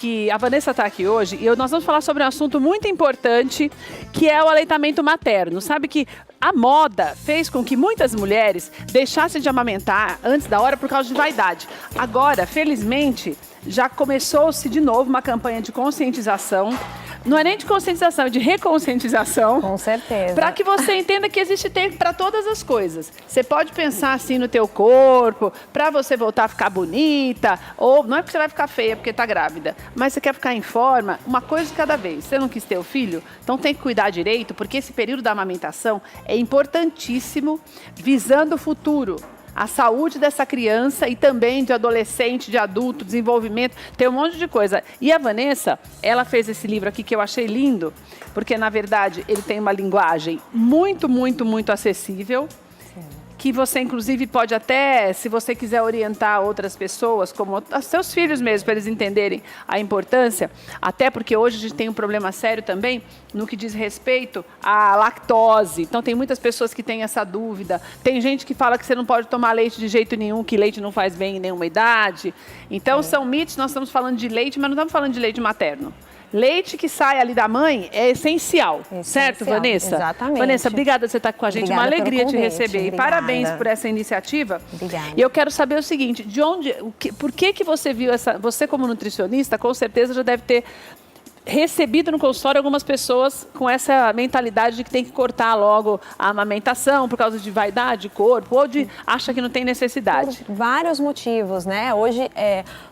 que a Vanessa está aqui hoje e nós vamos falar sobre um assunto muito importante, que é o aleitamento materno. Sabe que a moda fez com que muitas mulheres deixassem de amamentar antes da hora por causa de vaidade. Agora, felizmente, já começou-se de novo uma campanha de conscientização. Não é nem de conscientização, é de reconscientização. Com certeza. Para que você entenda que existe tempo para todas as coisas. Você pode pensar assim no teu corpo, para você voltar a ficar bonita, ou não é porque você vai ficar feia porque está grávida, mas você quer ficar em forma, uma coisa de cada vez. Você não quis ter o filho? Então tem que cuidar direito, porque esse período da amamentação é importantíssimo, visando o futuro. A saúde dessa criança e também de adolescente, de adulto, desenvolvimento, tem um monte de coisa. E a Vanessa, ela fez esse livro aqui que eu achei lindo, porque na verdade ele tem uma linguagem muito, muito, muito acessível, que você inclusive pode até, se você quiser orientar outras pessoas, como os seus filhos mesmo, para eles entenderem a importância, até porque hoje a gente tem um problema sério também no que diz respeito à lactose. Então tem muitas pessoas que têm essa dúvida. Tem gente que fala que você não pode tomar leite de jeito nenhum, que leite não faz bem em nenhuma idade. Então são mitos, nós estamos falando de leite, mas não estamos falando de leite materno. Leite que sai ali da mãe é essencial, certo, Vanessa? Exatamente. Vanessa, obrigada por você estar com a gente. Obrigada, uma alegria te receber. Obrigada. E parabéns por essa iniciativa. Obrigada. E eu quero saber o seguinte, por que você viu essa... Você como nutricionista, com certeza já deve ter recebido no consultório algumas pessoas com essa mentalidade de que tem que cortar logo a amamentação por causa de vaidade, corpo, ou de acha que não tem necessidade. Por vários motivos, né? Hoje,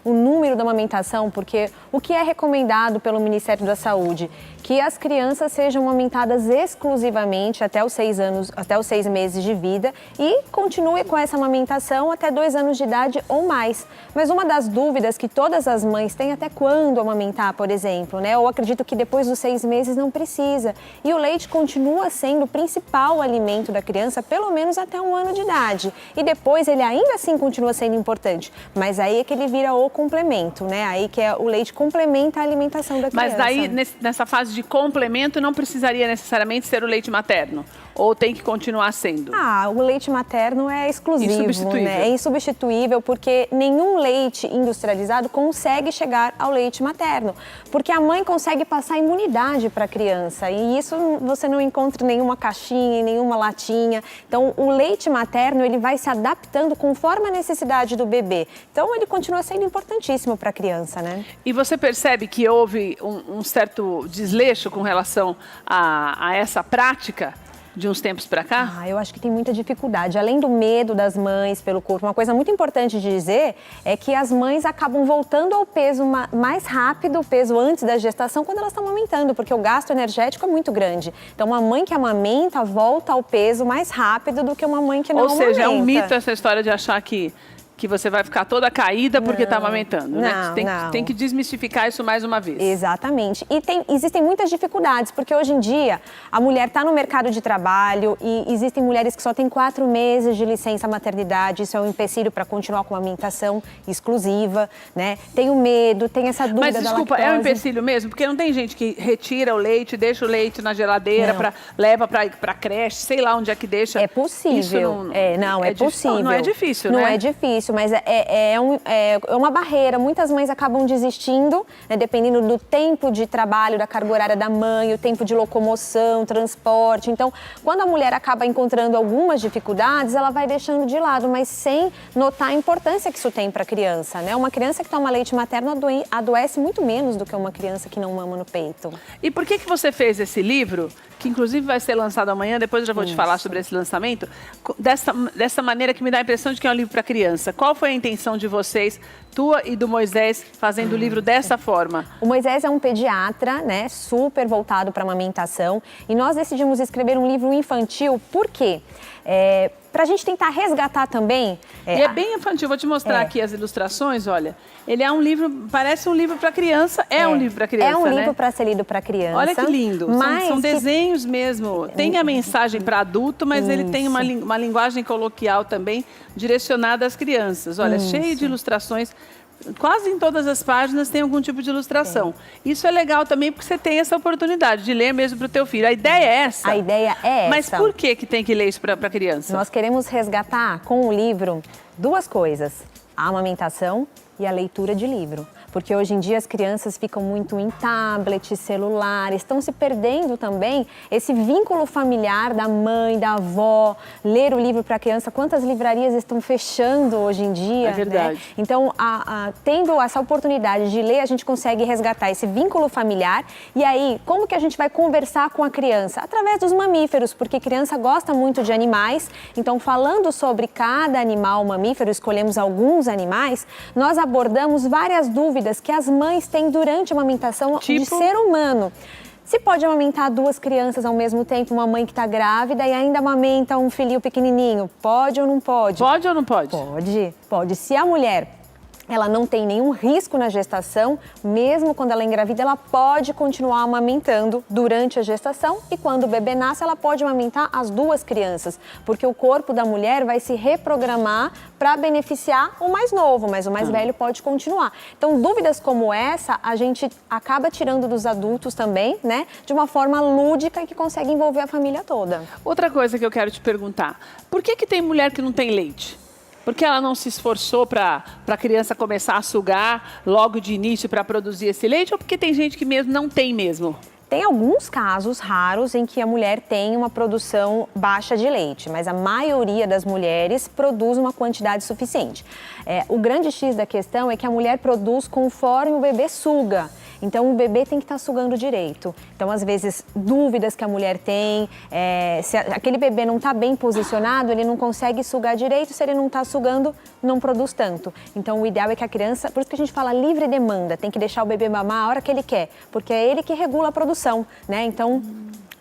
o número da amamentação, porque o que é recomendado pelo Ministério da Saúde? Que as crianças sejam amamentadas exclusivamente até os 6 anos, até os 6 meses de vida e continue com essa amamentação até 2 anos de idade ou mais. Mas uma das dúvidas que todas as mães têm, até quando amamentar, por exemplo, né? Eu acredito que depois dos 6 meses não precisa. E o leite continua sendo o principal alimento da criança, pelo menos até 1 ano de idade. E depois ele ainda assim continua sendo importante. Mas aí é que ele vira o complemento, né? Aí que o leite complementa a alimentação da criança. Mas daí, nessa fase de complemento, não precisaria necessariamente ser o leite materno? Ou tem que continuar sendo? O leite materno é exclusivo, insubstituível. né? É insubstituível, porque nenhum leite industrializado consegue chegar ao leite materno. Porque a mãe consegue passar imunidade para a criança. E isso você não encontra em nenhuma caixinha, em nenhuma latinha. Então, o leite materno, ele vai se adaptando conforme a necessidade do bebê. Então, ele continua sendo importantíssimo para a criança, né? E você percebe que houve um certo desleixo com relação a essa prática de uns tempos para cá? Eu acho que tem muita dificuldade. Além do medo das mães pelo corpo, uma coisa muito importante de dizer é que as mães acabam voltando ao peso mais rápido, o peso antes da gestação, quando elas estão amamentando, porque o gasto energético é muito grande. Então, uma mãe que amamenta volta ao peso mais rápido do que uma mãe que não amamenta. Ou seja, é um mito essa história de achar que você vai ficar toda caída porque está amamentando, né? Tem que desmistificar isso mais uma vez. Exatamente. E existem muitas dificuldades, porque hoje em dia a mulher está no mercado de trabalho e existem mulheres que só têm 4 meses de licença maternidade, isso é um empecilho para continuar com a amamentação exclusiva, né? Tem o medo, tem essa dúvida da lactose. Mas desculpa, é um empecilho mesmo? Porque não tem gente que retira o leite, deixa o leite na geladeira, leva para creche, sei lá onde é que deixa. É possível. Isso é possível. Não é difícil, né? Não é difícil, mas é uma barreira. Muitas mães acabam desistindo, né, dependendo do tempo de trabalho, da carga horária da mãe, o tempo de locomoção, transporte. Então, quando a mulher acaba encontrando algumas dificuldades, ela vai deixando de lado, mas sem notar a importância que isso tem para a criança, né? Uma criança que toma leite materno adoece muito menos do que uma criança que não mama no peito. E por que você fez esse livro, que inclusive vai ser lançado amanhã, depois eu já vou te falar sobre esse lançamento, dessa maneira que me dá a impressão de que é um livro para criança? Qual foi a intenção de vocês, tua e do Moisés, fazendo o livro dessa forma? O Moisés é um pediatra, né, super voltado para a amamentação, e nós decidimos escrever um livro infantil, por quê? Para a gente tentar resgatar também... E é bem infantil, vou te mostrar aqui as ilustrações, olha. Ele é um livro, parece um livro para criança, um livro para criança, é um né? livro para ser lido para criança. Olha que lindo, são desenhos mesmo. Tem a mensagem para adulto, mas ele tem uma linguagem coloquial também, direcionada às crianças. Olha, cheio de ilustrações. Quase em todas as páginas tem algum tipo de ilustração. Isso é legal também porque você tem essa oportunidade de ler mesmo para o teu filho. A ideia é essa. A ideia é essa. Mas por que tem que ler isso para criança? Nós queremos resgatar com o livro 2 coisas. A amamentação e a leitura de livro. porque hoje em dia as crianças ficam muito em tablet, celular, estão se perdendo também esse vínculo familiar da mãe, da avó, ler o livro para a criança. Quantas livrarias estão fechando hoje em dia? É verdade. Né? Então, tendo essa oportunidade de ler, a gente consegue resgatar esse vínculo familiar. E aí, como que a gente vai conversar com a criança? Através dos mamíferos, porque criança gosta muito de animais. Então, falando sobre cada animal mamífero, escolhemos alguns animais, nós abordamos várias dúvidas que as mães têm durante a amamentação de ser humano. Se pode amamentar 2 crianças ao mesmo tempo, uma mãe que está grávida e ainda amamenta um filhinho pequenininho, pode ou não pode? Pode ou não pode? Pode. Se a mulher ela não tem nenhum risco na gestação, mesmo quando ela é engravida, ela pode continuar amamentando durante a gestação e quando o bebê nasce, ela pode amamentar as 2 crianças, porque o corpo da mulher vai se reprogramar para beneficiar o mais novo, mas o mais velho pode continuar. Então, dúvidas como essa, a gente acaba tirando dos adultos também, né, de uma forma lúdica e que consegue envolver a família toda. Outra coisa que eu quero te perguntar, por que tem mulher que não tem leite? Porque ela não se esforçou para a criança começar a sugar logo de início para produzir esse leite? Ou porque tem gente que mesmo não tem mesmo? Tem alguns casos raros em que a mulher tem uma produção baixa de leite, mas a maioria das mulheres produz uma quantidade suficiente. O grande X da questão é que a mulher produz conforme o bebê suga. Então, o bebê tem que estar sugando direito. Então, às vezes, dúvidas que a mulher tem, se aquele bebê não está bem posicionado, ele não consegue sugar direito, se ele não está sugando, não produz tanto. Então, o ideal é que a criança, por isso que a gente fala livre demanda, tem que deixar o bebê mamar a hora que ele quer, porque é ele que regula a produção, né? Então,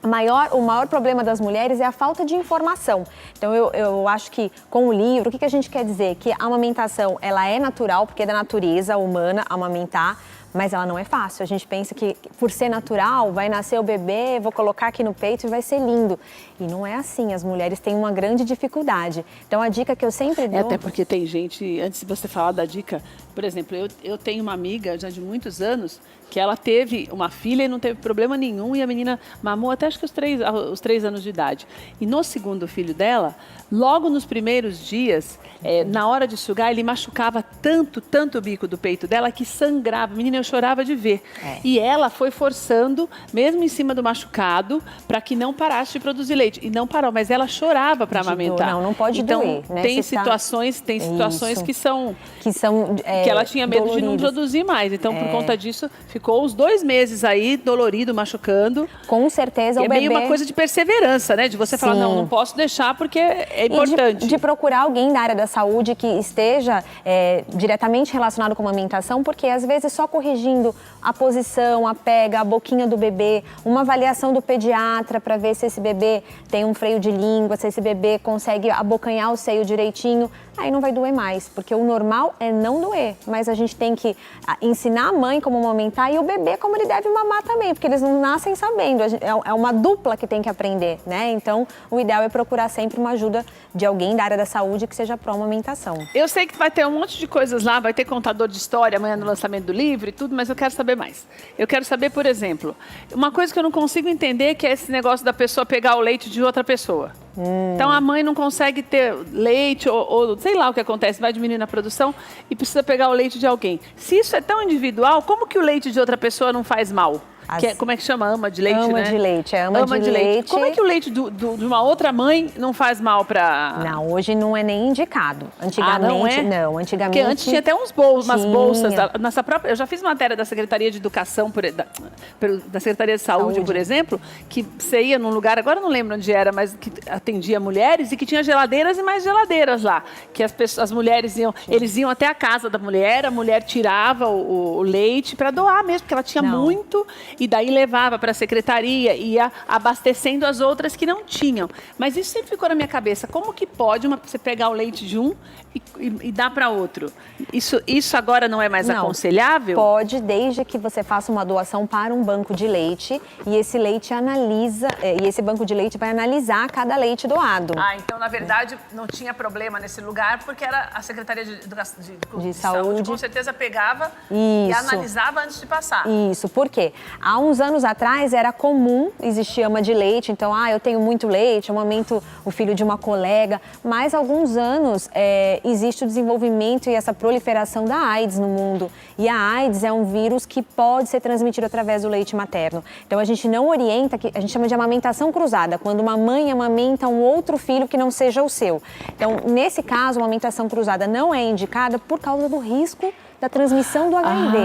o maior problema das mulheres é a falta de informação. Então, eu acho que com o livro, o que a gente quer dizer? Que a amamentação, ela é natural, porque é da natureza humana amamentar, mas ela não é fácil. A gente pensa que por ser natural, vai nascer o bebê, vou colocar aqui no peito e vai ser lindo. E não é assim, as mulheres têm uma grande dificuldade. Então a dica que eu sempre dou... Até porque tem gente, antes de você falar da dica, por exemplo, eu tenho uma amiga já de muitos anos que ela teve uma filha e não teve problema nenhum e a menina mamou até acho que os 3 anos de idade. E no segundo filho dela, logo nos primeiros dias, na hora de sugar, ele machucava tanto o bico do peito dela que sangrava. Menina, eu chorava de ver. E ela foi forçando, mesmo em cima do machucado, para que não parasse de produzir leite. E não parou, mas ela chorava para amamentar. Não pode doer, né? Tem situações que ela tinha medo doloridas. de não produzir mais. Então, por conta disso, ficou uns 2 meses aí, dolorido, machucando. Com certeza o bebê... É meio uma coisa de perseverança, né? De você falar, não posso deixar porque é importante. De procurar alguém da área da saúde que esteja diretamente relacionado com a amamentação, porque às vezes só corrigindo a posição, a pega, a boquinha do bebê, uma avaliação do pediatra para ver se esse bebê tem um freio de língua, se esse bebê consegue abocanhar o seio direitinho, aí não vai doer mais, porque o normal é não doer, mas a gente tem que ensinar a mãe como amamentar e o bebê como ele deve mamar também, porque eles não nascem sabendo, é uma dupla que tem que aprender, né? Então, o ideal é procurar sempre uma ajuda de alguém da área da saúde que seja pró-amamentação. Eu sei que vai ter um monte de coisas lá, vai ter contador de história amanhã no lançamento do livro e tudo, mas eu quero saber mais. Eu quero saber, por exemplo, uma coisa que eu não consigo entender, que é esse negócio da pessoa pegar o leite de outra pessoa. Então a mãe não consegue ter leite ou sei lá o que acontece, vai diminuindo a produção e precisa pegar o leite de alguém. Se isso é tão individual, como que o leite de outra pessoa não faz mal? Como é que chama? Ama de leite, ama né? De leite, ama de leite. Como é que o leite de uma outra mãe não faz mal para... Não, hoje não é nem indicado. Antigamente, não, antigamente... Porque antes tinha até umas bolsas, nossa própria... Eu já fiz matéria da Secretaria de Educação, da Secretaria de Saúde, por exemplo, que você ia num lugar, agora eu não lembro onde era, mas que atendia mulheres e que tinha geladeiras e mais geladeiras lá. Que as mulheres eles iam até a casa da mulher, a mulher tirava o leite para doar mesmo, porque ela tinha muito... E daí levava para a secretaria, ia abastecendo as outras que não tinham. Mas isso sempre ficou na minha cabeça. Como que pode você pegar o leite de um e dar para outro? Isso agora não é mais aconselhável? Pode, desde que você faça uma doação para um banco de leite e esse leite analisa, e esse banco de leite vai analisar cada leite doado. Então, na verdade, não tinha problema nesse lugar, porque era a Secretaria de Saúde. Com certeza pegava e analisava antes de passar. Isso, por quê? Há uns anos atrás era comum existir ama de leite, então, eu tenho muito leite, eu amamento o filho de uma colega, mas há alguns anos existe o desenvolvimento e essa proliferação da AIDS no mundo. E a AIDS é um vírus que pode ser transmitido através do leite materno. Então, a gente não orienta, a gente chama de amamentação cruzada, quando uma mãe amamenta um outro filho que não seja o seu. Então, nesse caso, a amamentação cruzada não é indicada por causa do risco da transmissão do HIV.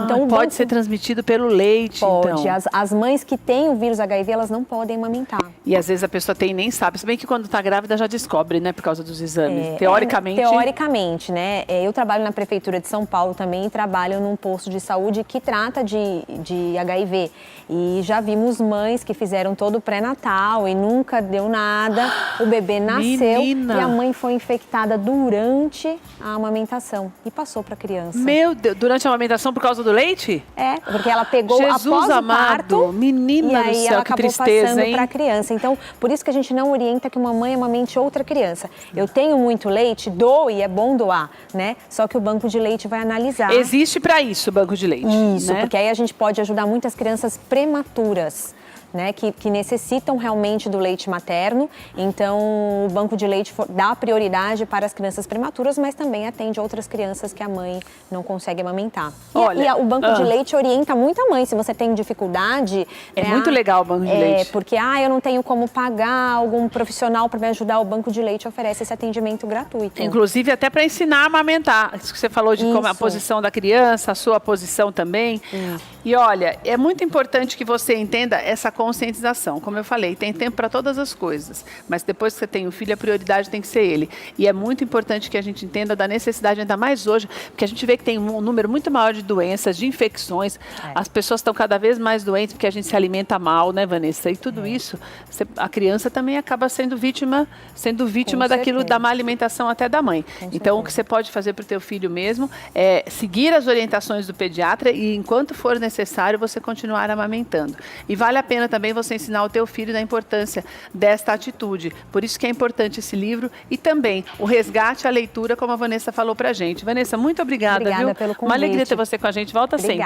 Então, pode ser transmitido pelo leite, pode. então. As mães que têm o vírus HIV, elas não podem amamentar. E às vezes a pessoa tem e nem sabe. Se bem que quando está grávida já descobre, né? Por causa dos exames. Teoricamente. Teoricamente, né? Eu trabalho na Prefeitura de São Paulo também e trabalho num posto de saúde que trata de HIV. E já vimos mães que fizeram todo o pré-natal e nunca deu nada. O bebê nasceu e a mãe foi infectada durante a amamentação e passou para a criança. Meu Deus, durante a amamentação por causa do leite? Porque ela pegou Jesus após amado, o parto, menina e aí do céu, ela que acabou tristeza, passando hein? para a criança. Então, por isso que a gente não orienta que uma mãe amamente outra criança. Eu tenho muito leite, dou e é bom doar, né? Só que o banco de leite vai analisar. Existe para isso o banco de leite. Isso, né? porque aí a gente pode ajudar muitas crianças prematuras. Né, que necessitam realmente do leite materno. Então, o banco de leite dá prioridade para as crianças prematuras, mas também atende outras crianças que a mãe não consegue amamentar. E o banco de leite orienta muito a mãe, se você tem dificuldade. É muito legal o banco de leite. Porque, eu não tenho como pagar algum profissional para me ajudar, o banco de leite oferece esse atendimento gratuito. Inclusive até para ensinar a amamentar. Isso que você falou de como a posição da criança, a sua posição também. E olha, é muito importante que você entenda essa conscientização. Como eu falei, tem tempo para todas as coisas, mas depois que você tem um filho, a prioridade tem que ser ele. E é muito importante que a gente entenda da necessidade, ainda mais hoje, porque a gente vê que tem um número muito maior de doenças, de infecções. As pessoas estão cada vez mais doentes porque a gente se alimenta mal, né, Vanessa? E tudo isso, a criança também acaba sendo vítima daquilo, da má alimentação até da mãe. Então, o que você pode fazer para o teu filho mesmo é seguir as orientações do pediatra e, enquanto for necessário, você continuar amamentando. E vale a pena também você ensinar o teu filho da importância desta atitude. Por isso que é importante esse livro e também o resgate à leitura, como a Vanessa falou pra gente. Vanessa, muito obrigada, Obrigada viu? pelo convite. Uma alegria ter você com a gente. Volta sempre.